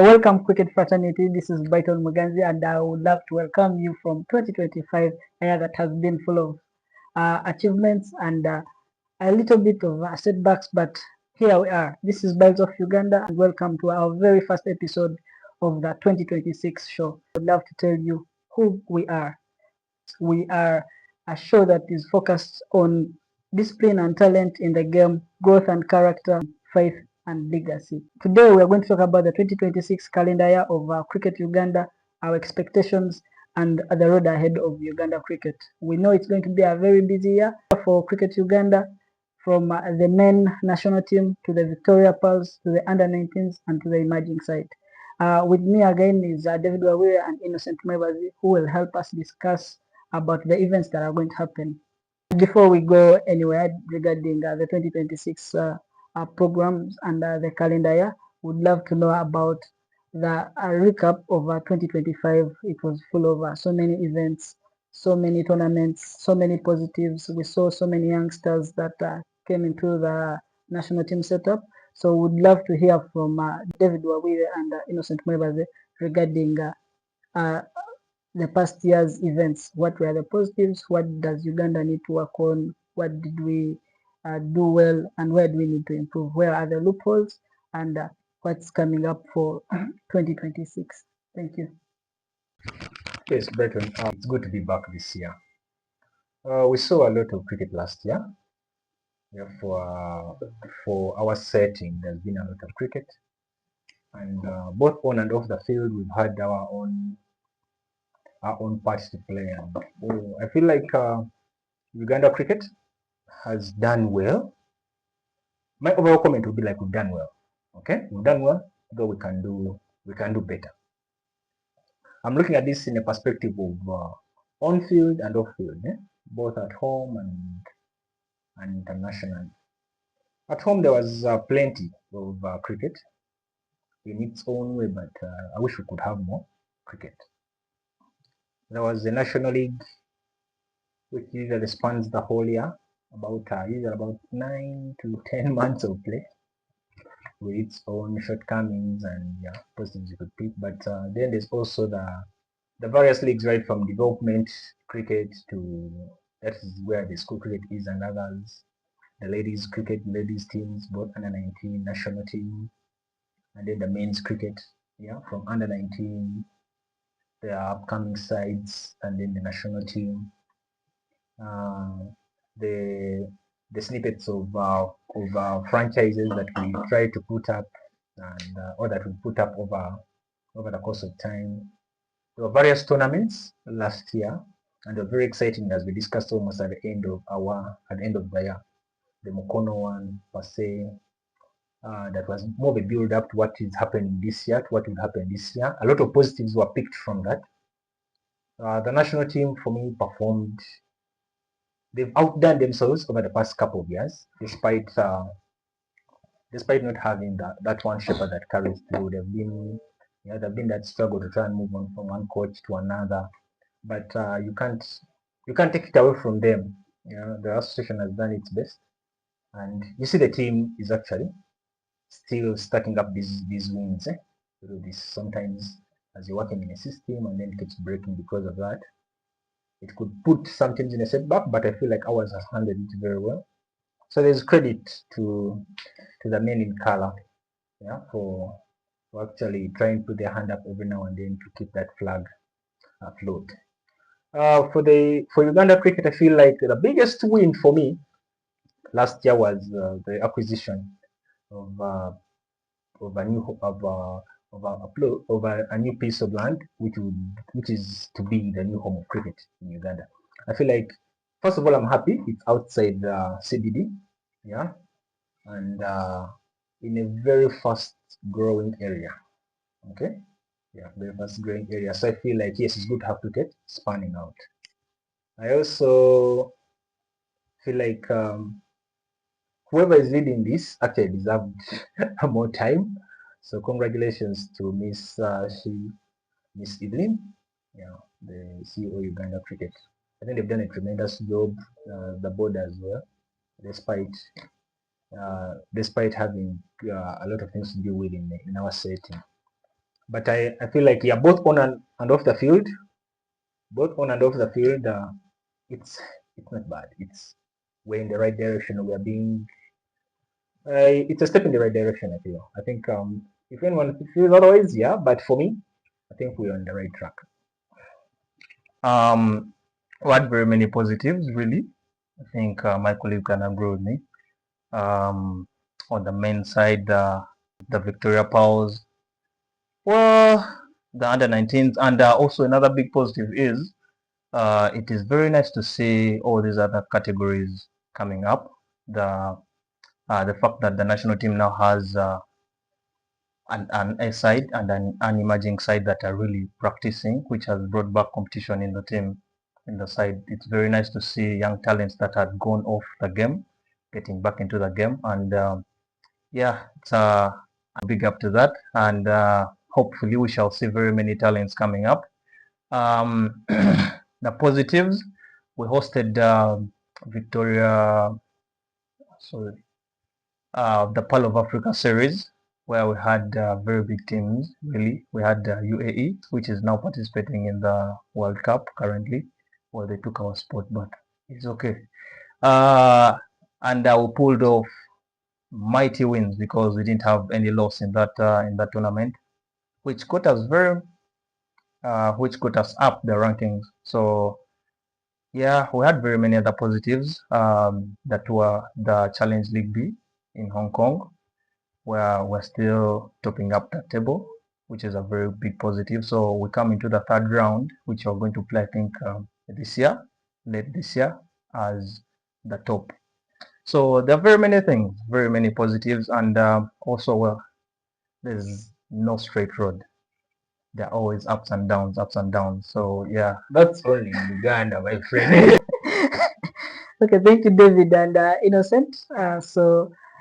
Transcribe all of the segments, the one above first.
Welcome, cricket fraternity. This is Brighton Muganzi, and I would love to welcome you from 2025, a year that has been full of achievements and a little bit of setbacks, but here we are. This is Biles of Uganda, and welcome to our very first episode of the 2026 show. I would love to tell you who we are. We are a show that is focused on discipline and talent in the game, growth and character, faith and legacy. Today we are going to talk about the 2026 calendar year of Cricket Uganda, our expectations and the road ahead of Uganda cricket. We know it's going to be a very busy year for Cricket Uganda, from the men national team to the Victoria Pearls to the under-19s and to the emerging side. With me again is David Wawire and Innocent Mwebazi, who will help us discuss about the events that are going to happen. Before we go anywhere regarding the 2026 programs and the calendar year, would love to know about the recap of 2025. It was full of so many events, so many tournaments, so many positives. We saw so many youngsters that came into the national team setup. So would love to hear from David Wawire and Innocent Mwebaze regarding the past year's events. What were the positives? What does Uganda need to work on? What did we do well? And where do we need to improve? Where are the loopholes? And what's coming up for 2026? Thank you. Yes, Brighton, it's good to be back this year. We saw a lot of cricket last year. Yeah, for our setting, there's been a lot of cricket. And both on and off the field, we've had our own parts to play. And I feel like Uganda cricket has done well. My overall comment would be like we've done well. Okay, we've done well, though we can do better. I'm looking at this in a perspective of on field and off field, both at home and internationally. At home, there was plenty of cricket in its own way, but I wish we could have more cricket. There was the National League, which usually spans the whole year, usually about 9 to 10 months of play, with its own shortcomings and positives you could pick. But then there's also the various leagues, right from development cricket to that is where the school cricket is, and others, the ladies cricket, ladies teams, both under 19 national team, and then the men's cricket, from under 19, the upcoming sides, and then the national team. The snippets of franchises that we try to put up, and or that we put up over the course of time. There were various tournaments last year, and they're very exciting, as we discussed almost at the end of the year. The Mukono one per se, that was more of a build up to what is happening this year, to what will happen this year. A lot of positives were picked from that. The national team, for me, performed. They've outdone themselves over the past couple of years, despite not having that one shepherd that carries through. They've been that struggle to try and move on from one coach to another, but you can't take it away from them. The association has done its best, and you see the team is actually still stacking up these wins. This sometimes, as you're working in a system and then it keeps breaking because of that, it could put some teams in a setback, but I feel like ours has handled it very well. So there's credit to the men in color, for actually trying to put their hand up every now and then to keep that flag afloat. For Uganda cricket, I feel like the biggest win for me last year was the acquisition of a new piece of land, which is to be the new home of cricket in Uganda. I feel like, first of all, I'm happy it's outside the CBD, and in a very fast growing area. Okay, very fast growing area. So I feel like, yes, it's good to have cricket spanning out. I also feel like whoever is leading this actually deserved more time. So congratulations to Miss Evelyn, the CEO of Uganda Cricket. I think they've done a tremendous job, the board as well, despite having a lot of things to deal with in our setting. But I feel like, yeah, both on and off the field, both on and off the field, it's it's not bad. We're in the right direction. We are being it's a step in the right direction. I feel. I think if anyone feels otherwise, yeah. But for me, I think we're on the right track. We had very many positives, really. I think my colleague can agree with me. On the men's side, the Victoria Pals, well, the under 19s, and also another big positive is it is very nice to see all these other categories coming up. The fact that the national team now has an A side and an emerging side that are really practicing, which has brought back competition in the team, in the side. It's very nice to see young talents that had gone off the game getting back into the game, and yeah, it's a big up to that, and hopefully we shall see very many talents coming up. The positives, we hosted Victoria, sorry, the Pearl of Africa series, where we had very big teams, really. We had UAE, which is now participating in the World Cup currently. Well, they took our spot, but it's okay. And we pulled off mighty wins because we didn't have any loss in that tournament, which got us up the rankings. So yeah, we had very many other positives that were the Challenge League B in Hong Kong, where we're still topping up the table, which is a very big positive. So we come into the third round, which we're going to play, I think, late this year, as the top. So there are very many things, very many positives, and also, well, there's no straight road. There are always ups and downs, ups and downs. So yeah, That's only in Uganda, my friend. Okay, thank you, David and Innocent.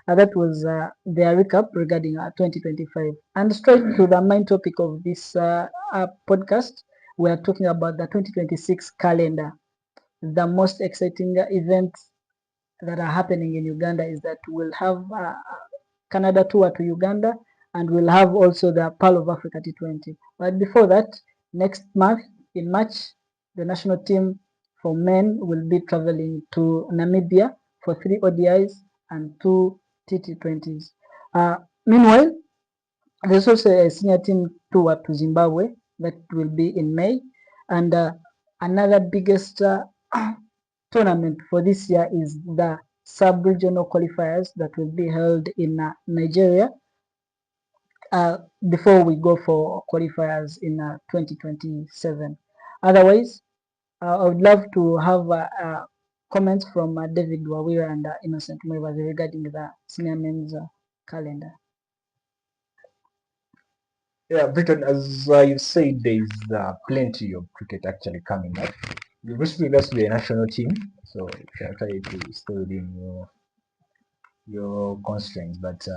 That was their recap regarding 2025. And straight to the main topic of this podcast, we are talking about the 2026 calendar. The most exciting events that are happening in Uganda is that we'll have Canada tour to Uganda, and we'll have also the Pearl of Africa T20. But before that, next month in March, the national team for men will be traveling to Namibia for 3 ODIs and 2 T20s. Meanwhile, there's also a senior team tour to Zimbabwe that will be in May, and another biggest tournament for this year is the sub-regional qualifiers that will be held in Nigeria before we go for qualifiers in 2027. Otherwise, I would love to have comments from David Wawira and Innocent Mwebazi regarding the senior men's calendar. Yeah, Britain, as you said, there's plenty of cricket actually coming up. You recently lost to the national team, so shall try to stay within your constraints. But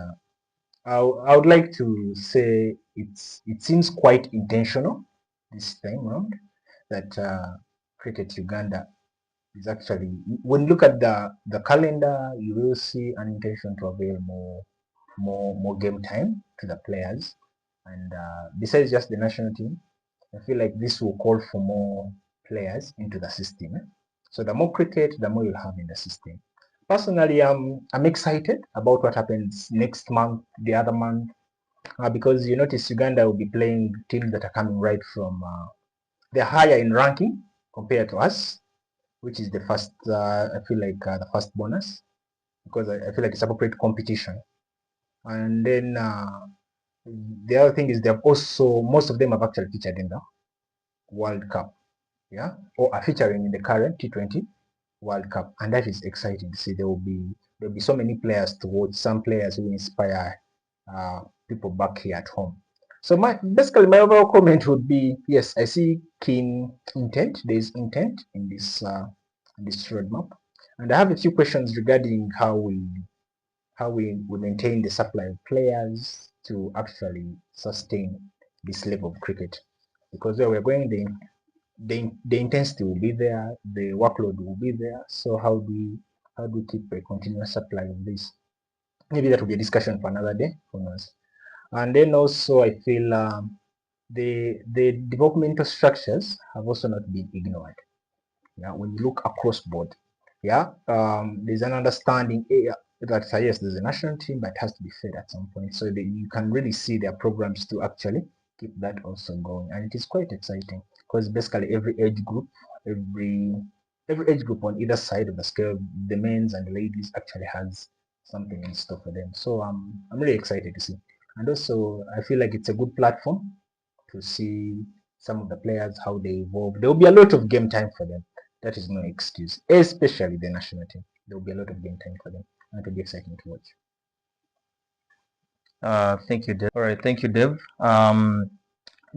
I would like to say it seems quite intentional this time around that Cricket Uganda is actually, when you look at the calendar, you will see an intention to avail more game time to the players. And besides just the national team, I feel like this will call for more players into the system. So the more cricket, the more you'll have in the system. Personally, I'm excited about what happens next month, the other month, because you notice Uganda will be playing teams that are coming right from, they're higher in ranking compared to us, which is the first, I feel like the first bonus, because I feel like it's appropriate competition. And then the other thing is they've also, most of them have actually featured in the World Cup, yeah, or are featuring in the current T20 World Cup, and that is exciting to see. There'll be so many players to watch, some players who inspire people back here at home. So my overall comment would be, yes, I see keen intent. There is intent in this roadmap, and I have a few questions regarding how we maintain the supply of players to actually sustain this level of cricket, because where we're going, the intensity will be there, the workload will be there. So how do we keep a continuous supply of this? Maybe that will be a discussion for another day, who knows. And then also I feel the developmental structures have also not been ignored. Yeah, when you look across board, yeah, there's an understanding that yes, there's a national team, but it has to be fed at some point. So that you can really see their programs to actually keep that also going, and it is quite exciting because basically every every age group on either side of the scale, the men's and the ladies actually has something in store for them. So I'm really excited to see, and also I feel like it's a good platform to see some of the players how they evolve. There will be a lot of game time for them. That is no excuse, especially the national team. There will be a lot of game time for them, and it will be exciting to watch. Thank you, Dev. All right, thank you, Dev.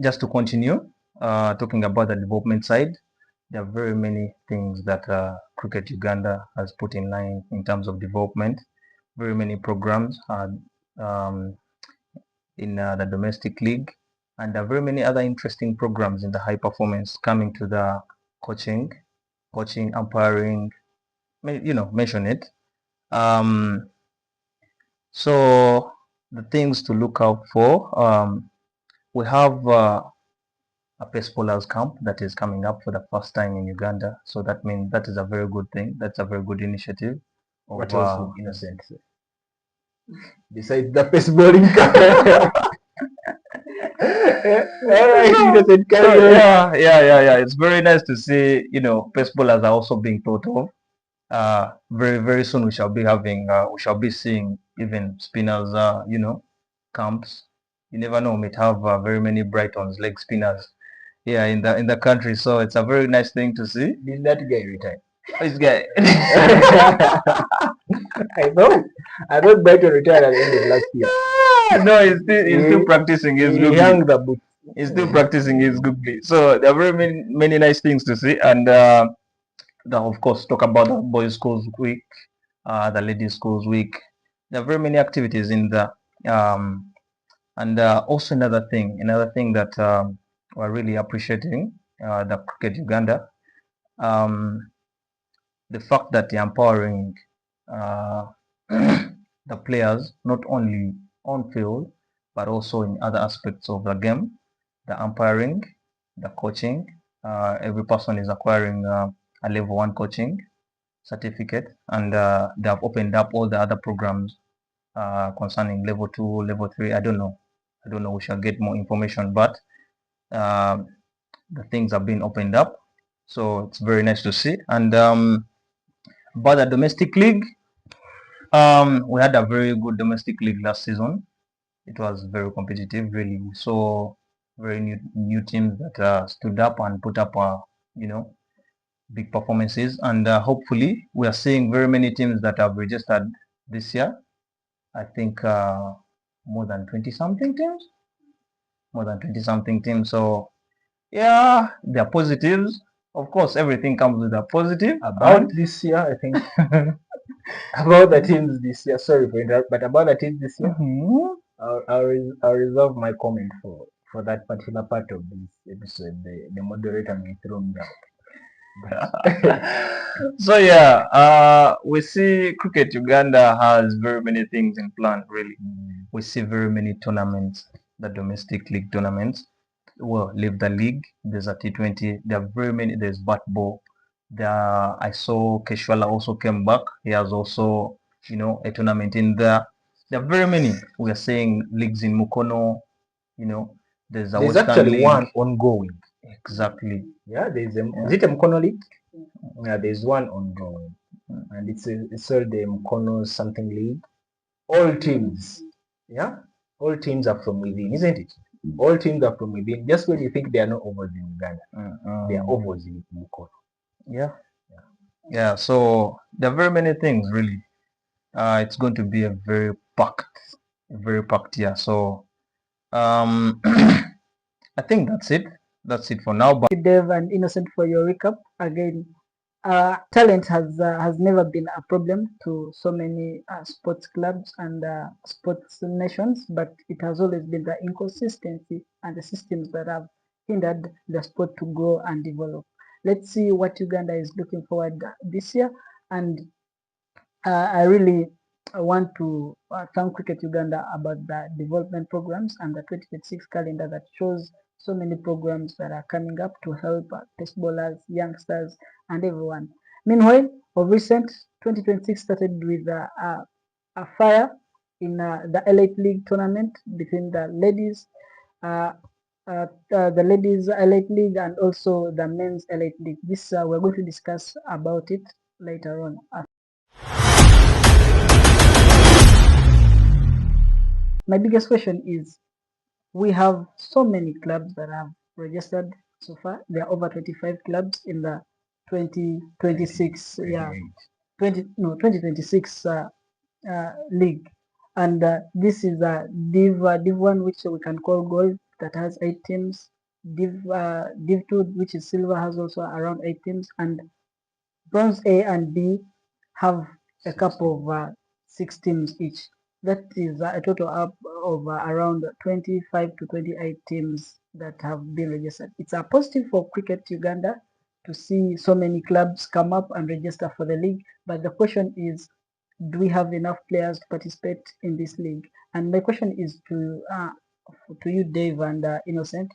Just to continue talking about the development side, there are very many things that Cricket Uganda has put in line in terms of development. Very many programs um, in the domestic league, and there are very many other interesting programs in the high performance coming to the coaching, umpiring, mention it. So the things to look out for, we have a pace bowlers camp that is coming up for the first time in Uganda. So that means that is a very good thing. That's a very good initiative. What else would Innocent say? Besides the pace bowling camp. All right, Innocent, carry on. Yeah. It's very nice to see, pace bowlers are also being thought of. Very, very soon we shall be seeing even spinners, camps. You never know, we might have very many Brightons, leg spinners, in the country. So it's a very nice thing to see. Did that guy retire? This guy. I thought Brighton retired at the end of last year. No, he's still practicing his He hung the boot. He's still practicing his googly. So there are very many nice things to see, and of course talk about the boys' schools week, the ladies' schools week. There are very many activities in the and also another thing that we're really appreciating the Cricket Uganda. The fact that they're empowering uh, the players not only on field but also in other aspects of the game, the umpiring, the coaching. Every person is acquiring a level 1 coaching certificate, and they have opened up all the other programs concerning level 2, level 3. I don't know. We shall get more information, but the things have been opened up, so it's very nice to see. And about the domestic league, we had a very good domestic league last season. It was very competitive, really. We saw very new teams that stood up and put up, big performances. And hopefully, we are seeing very many teams that have registered this year. I think more than 20 something teams. So yeah, there are positives. Of course, everything comes with a positive. About this year, I think. About the teams this year, sorry for interrupt, but about the teams this year, I'll reserve my comment for that particular part of this episode. The moderator may throw me out. So yeah, we see Cricket Uganda has very many things in plan. Really, we see very many tournaments, the domestic league tournaments. Well, leave the league. There's a T20. There are very many. There's bat ball. I saw Keshwala also came back. He has also, a tournament in there. There are very many. We are seeing leagues in Mukono. There's actually league. One ongoing. Exactly. Yeah, is it a Mukono league? Yeah, there's one ongoing, and it's called the Mukono something league. All teams, all teams are from within, isn't it? All teams are from within. Just when you think they are not overs in Uganda, they are overs in Mukono. Yeah. So there are very many things really. It's going to be a very packed year. So I think that's it. That's it for now. But Thank you, Dave and Innocent, for your recap. Again, talent has never been a problem to so many sports clubs and sports nations, but it has always been the inconsistency and the systems that have hindered the sport to grow and develop. Let's see what Uganda is looking forward this year, and I really want to thank Cricket Uganda about the development programs and the 2026 calendar that shows so many programs that are coming up to help test bowlers, youngsters, and everyone. Meanwhile, of recent, 2026 started with a fire in the Elite League tournament between uh, the ladies Elite League and also the men's Elite League. This we're going to discuss about it later on. My biggest question is, we have so many clubs that have registered so far. There are over 25 clubs in the 2026 2026 league, and this is a Div 1, which we can call gold, that has 8 teams. Div 2, which is silver, has also around 8 teams, and bronze A and B have a couple of 6 teams each. That is a total up of around 25 to 28 teams that have been registered. It's a positive for Cricket Uganda to see so many clubs come up and register for the league. But the question is, do we have enough players to participate in this league? And my question is to you, Dave, and Innocent.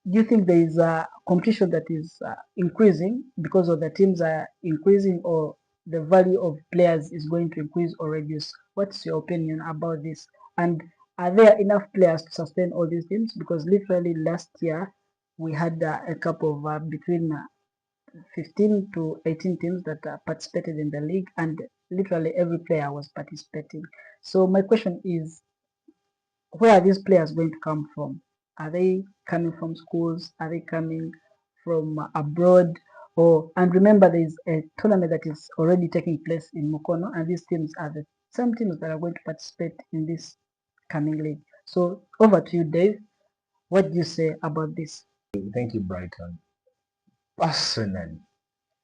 Do you think there is a competition that is increasing because of the teams are increasing, or the value of players is going to increase or reduce? What's your opinion about this? And are there enough players to sustain all these teams? Because literally last year we had a couple of between 15 to 18 teams that participated in the league, and literally every player was participating. So my question is, where are these players going to come from? Are they coming from schools? Are they coming from abroad? And remember, there is a tournament that is already taking place in Mukono, and these teams are the same teams that are going to participate in this coming league. So over to you, Dave. What do you say about this? Thank you, Brighton. Personally,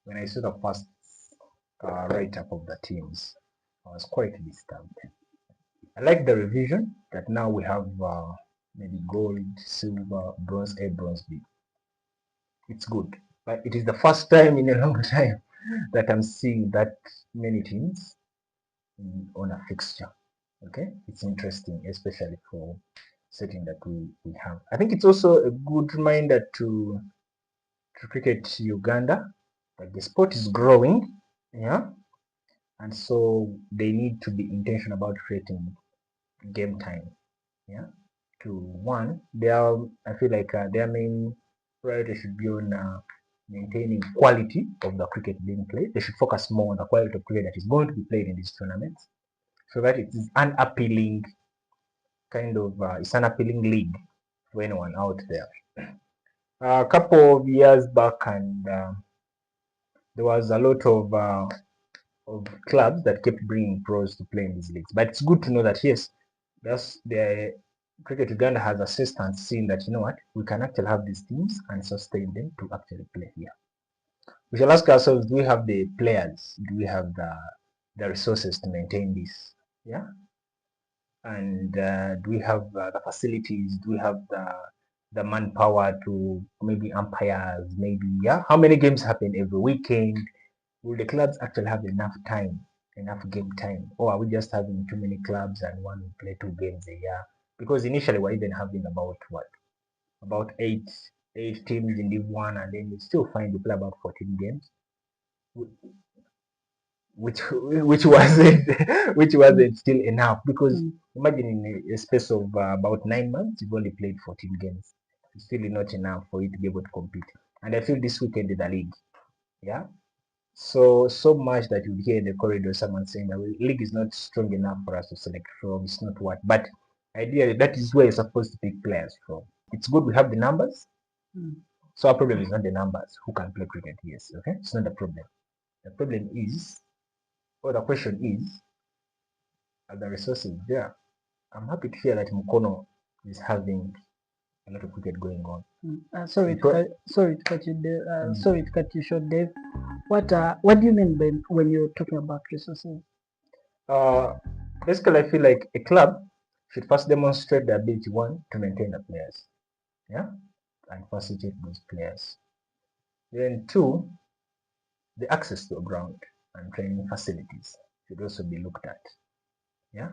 when I saw the first write-up of the teams, I was quite disturbed. I like the revision that now we have maybe gold, silver, bronze A, bronze B. It's good, but it is the first time in a long time that I'm seeing that many teams on a fixture. Okay, it's interesting, especially for setting that we have. I think it's also a good reminder to Cricket Uganda that the sport is growing, yeah, and so they need to be intentional about creating game time, yeah. To one, I feel like their main priority should be on maintaining quality of the cricket being played. They should focus more on the quality of cricket that is going to be played in these tournaments, so that it is an appealing it's an appealing league for anyone out there. A couple of years back, and there was a lot of clubs that kept bringing pros to play in these leagues. But it's good to know that yes, that's the Cricket Uganda has assessed and seen that, you know what, we can actually have these teams and sustain them to actually play here. We shall ask ourselves, do we have the players? Do we have the resources to maintain this? Yeah. And do we have the facilities? Do we have the manpower to maybe umpires? Maybe, yeah. How many games happen every weekend? Will the clubs actually have enough time, enough game time, or are we just having too many clubs and one will play 2 games a year? Because initially we're even having about eight teams in Div 1, and then you still find you play about 14 games, which wasn't which wasn't still enough, because imagine in a space of about 9 months you've only played 14 games. It's still not enough for you to be able to compete. And I feel this weekend in the league, yeah, so much that you hear in the corridor someone saying that the league is not strong enough for us to select from. It's not what, but ideally that is where you're supposed to pick players from. It's good we have the numbers. So our problem is not the numbers who can play cricket. Yes, okay, it's not the problem. The problem is, or the question is, are the resources there? I'm happy to hear that Mukono is having a lot of cricket going on. Sorry to cut you, Dave. Sorry to cut you short, Dave. What do you mean when you're talking about resources? Basically, I feel like a club should first demonstrate the ability, one, to maintain the players, yeah, and facilitate those players. Then two, the access to a ground and training facilities should also be looked at, yeah.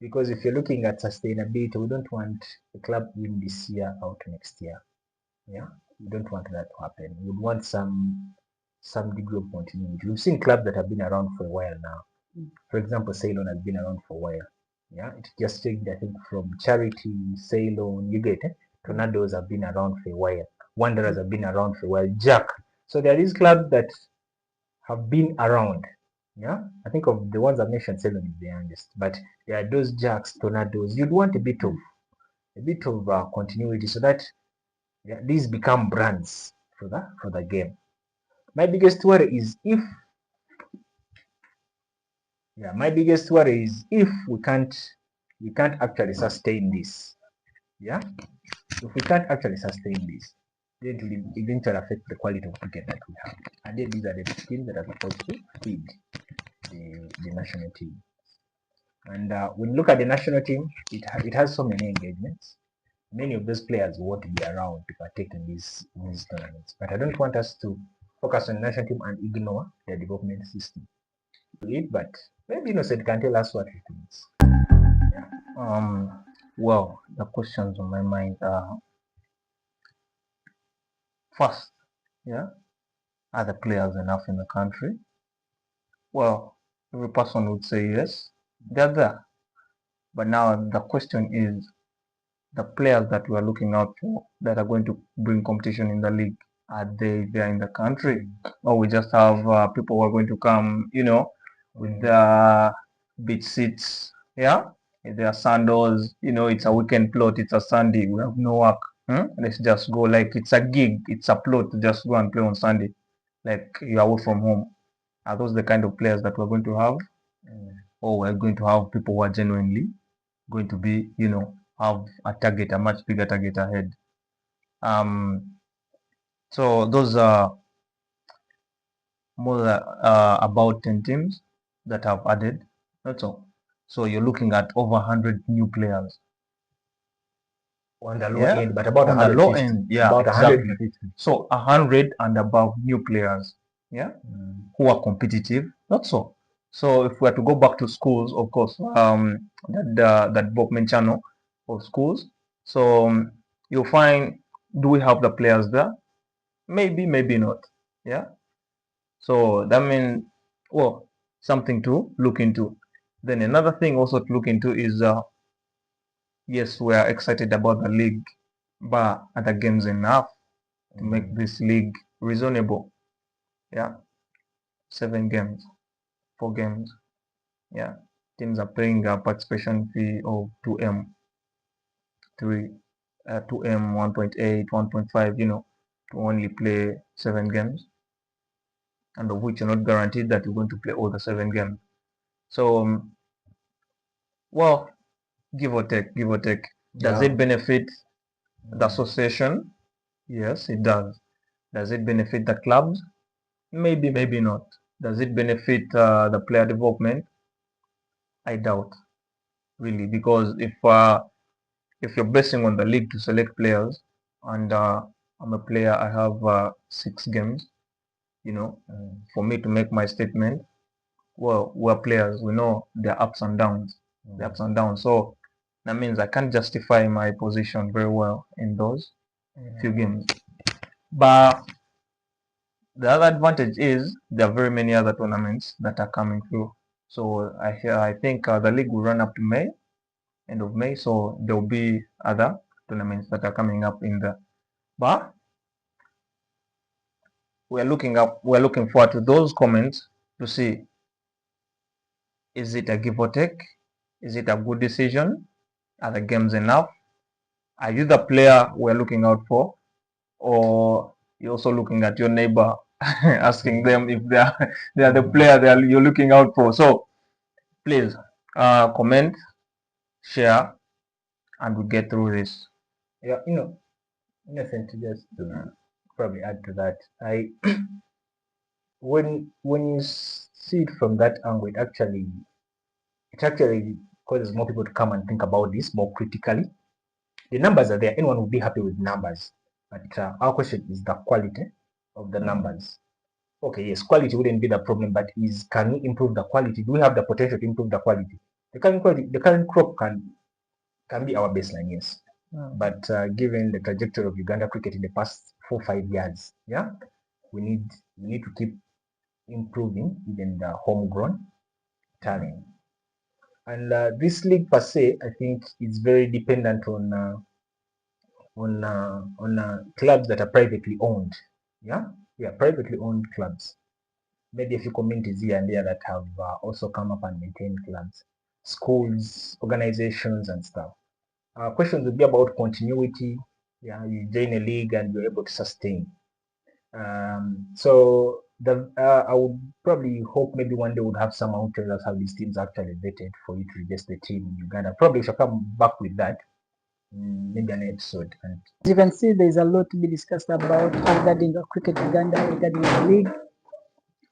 Because if you're looking at sustainability, we don't want a club in this year out next year. Yeah, we don't want that to happen. We would want some degree of continuity. We've seen clubs that have been around for a while now. For example, Ceylon has been around for a while. Yeah, it just changed, I think, from Charity, Ceylon, you get it? Tornadoes have been around for a while. Wanderers have been around for a while. Jack. So there is clubs that have been around. Yeah, I think of the ones I've mentioned, Ceylon is the youngest, but there are those Jacks, Tornadoes. You'd want a bit of continuity so that these become brands for the game. My biggest worry is if we can't actually sustain this. Yeah, if we can't actually sustain this, then it will eventually affect the quality of cricket that we have. And then these are the teams that are supposed to feed the national team. And when you look at the national team, it has so many engagements. Many of those players want to be around to partake in these tournaments. But I don't want us to focus on the national team and ignore their development system. But maybe Innocent can tell us what he thinks. Well, the questions on my mind are first, are the players enough in the country? Well, every person would say yes, they're there. But now the question is, the players that we are looking out for that are going to bring competition in the league, are they there in the country? Or we just have people who are going to come, with the beach seats, their sandals, it's a weekend plot, it's a Sunday, we have no work. Let's just go, like it's a gig, it's a plot to just go and play on Sunday, like you're away from home. Are those the kind of players that we're going to have? Or we're going to have people who are genuinely going to be, have a much bigger target ahead? So those are more about 10 teams that have added. That's all. So you're looking at over 100 new players. On the low end, but about on the low 150. end, yeah, About exactly. 150. So 100 and above new players, who are competitive. That's all. So if we are to go back to schools, of course, that development channel of schools. So you'll find, do we have the players there? Maybe, maybe not. Yeah. So that means, well, something to look into. Then another thing also to look into is, yes, we are excited about the league, but are the games enough to make this league reasonable? Yeah. 7 games, 4 games. Yeah. Teams are paying a participation fee of 2M, 2M, 1.8, 1.5, to only play 7 games, and of which you're not guaranteed that you're going to play all the 7 games. So, well, give or take. Does it benefit the association? Yes, it does. Does it benefit the clubs? Maybe, maybe not. Does it benefit the player development? I doubt, really, because if you're basing on the league to select players, and I'm a player, I have 6 games, for me to make my statement. Well, we're players, we know their ups and downs, So that means I can't justify my position very well in those few games. But the other advantage is there are very many other tournaments that are coming through. So I think the league will run up to May, end of May. So there will be other tournaments that are coming up in the. But we're looking forward to those comments to see, is it a give or take? Is it a good decision? Are the games enough? Are you the player we're looking out for? Or you're also looking at your neighbor, asking them if they are the player you're looking out for? So please comment, share, and we get through this. Yeah, Innocent, just to probably add to that, when you see it from that angle, it actually causes more people to come and think about this more critically. The numbers are there. Anyone would be happy with numbers, but our question is the quality of the numbers. Okay, yes, quality wouldn't be the problem, but can we improve the quality? Do we have the potential to improve the quality? the current crop can be our baseline, yes. But given the trajectory of Uganda cricket in the past 4-5 years, yeah, we need to keep improving even the homegrown talent. And this league per se, I think, is very dependent on clubs that are privately owned. Yeah, privately owned clubs. Maybe a few communities here and there that have also come up and maintained clubs, schools, organizations, and stuff. Questions would be about continuity. Yeah, you join a league and you're able to sustain. So I would probably hope maybe one day we'll have someone who tells us how these teams actually vetted for you to register the team in Uganda. Probably we shall come back with that, maybe an episode. And As you can see, there's a lot to be discussed about regarding the Cricket Uganda, regarding the league,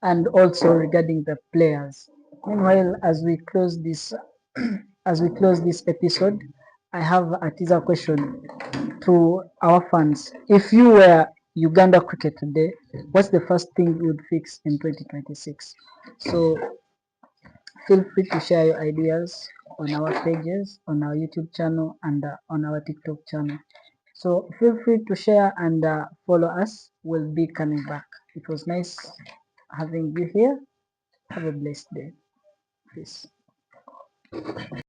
and also regarding the players. Meanwhile, as we close this episode, I have a teaser question to our fans. If you were Uganda cricket today, what's the first thing you would fix in 2026? So feel free to share your ideas on our pages, on our YouTube channel, and on our TikTok channel. So feel free to share and follow us. We'll be coming back. It was nice having you here. Have a blessed day. Peace.